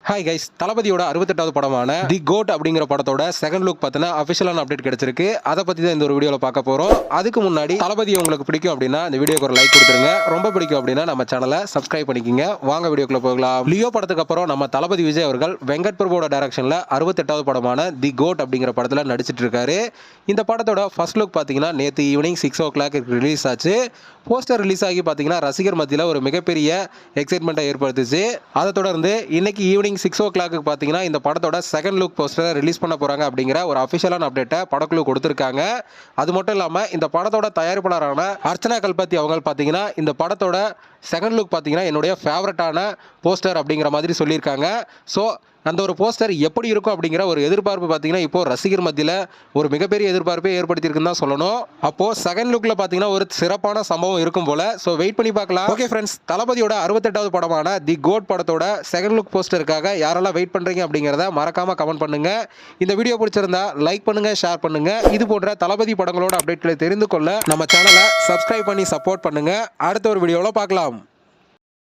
Hi guys, தளபதியோட 68வது படமான தி code அப்படிங்கிற படத்தோட செகண்ட் லுக் பார்த்தீங்கன்னா அஃபிஷியலான அப்டேட் கிடைச்சிருக்கு. அதை பற்றி தான் இந்த ஒரு வீடியோவில் பார்க்க போகிறோம். அதுக்கு முன்னாடி தளபதி உங்களுக்கு பிடிக்கும் அப்படின்னா இந்த வீடியோக்கு ஒரு லைக் கொடுத்துருங்க. ரொம்ப பிடிக்கும் அப்படின்னா நம்ம சேனலை சப்ஸ்கிரைப் பண்ணிக்கிங்க. வாங்க வீடியோக்குள்ள போகலாம். லியோ படத்துக்கு அப்புறம் நம்ம தளபதி விஜய் அவர்கள் வெங்கட் பிரபுவோட டைரக்ஷனில் 68வது படமான தி கோட் அப்படிங்கிற படத்தில் நடிச்சிட்டு இருக்காரு. இந்த படத்தோட ஃபர்ஸ்ட் லுக் பார்த்தீங்கன்னா நேற்று ஈவினிங் 6 o'clock ரிலீஸ் ஆச்சு. போஸ்டர் ரிலீஸ் ஆகி பார்த்தீங்கன்னா ரசிகர் மத்தியில் ஒரு மிகப்பெரிய எக்ஸைட்மெண்ட்டை ஏற்படுத்துச்சு. அதை தொடர்ந்து இன்னைக்கு ஈவினிங் 6 o'clock பார்த்தீங்கன்னா இந்த படத்தோட செகண்ட் லுக் போஸ்டரை ரிலீஸ் பண்ண போகிறாங்க அப்படிங்கிற ஒரு அஃபிஷியலான அப்டேட்டை படக்குழு கொடுத்துருக்காங்க. அது மட்டும் இல்லாமல் இந்த படத்தோட தயாரிப்பாளரான அர்ச்சனா கல்பத்தி அவங்க பார்த்தீங்கன்னா இந்த படத்தோட செகண்ட் லுக் பார்த்தீங்கன்னா என்னுடைய ஃபேவரட்டான போஸ்டர் அப்படிங்கிற மாதிரி சொல்லியிருக்காங்க. ஸோ அந்த ஒரு போஸ்டர் எப்படி இருக்கும் அப்படிங்கிற ஒரு எதிர்பார்ப்பு பார்த்தீங்கன்னா இப்போ ரசிகர் மத்தியில் ஒரு மிகப்பெரிய எதிர்பார்ப்பை ஏற்படுத்தியிருக்குன்னு தான் சொல்லணும். அப்போது செகண்ட் லுக்கில் பார்த்தீங்கன்னா ஒரு சிறப்பான சம்பவம் இருக்கும் போல. ஸோ வெயிட் பண்ணி பார்க்கலாம். ஓகே ஃப்ரெண்ட்ஸ், தளபதியோட 68வது படமான தி கோட் படத்தோட செகண்ட் லுக் போஸ்டருக்காக யாரெல்லாம் வெயிட் பண்ணுறீங்க அப்படிங்கிறத மறக்காமல் கமெண்ட் பண்ணுங்கள். இந்த வீடியோ பிடிச்சிருந்தா லைக் பண்ணுங்கள், ஷேர் பண்ணுங்கள். இது போன்ற தளபதி படங்களோட அப்டேட்களை தெரிந்து கொள்ள நம்ம சேனலை சப்ஸ்கிரைப் பண்ணி சப்போர்ட் பண்ணுங்கள். அடுத்த ஒரு வீடியோவில் பார்க்கலாம்.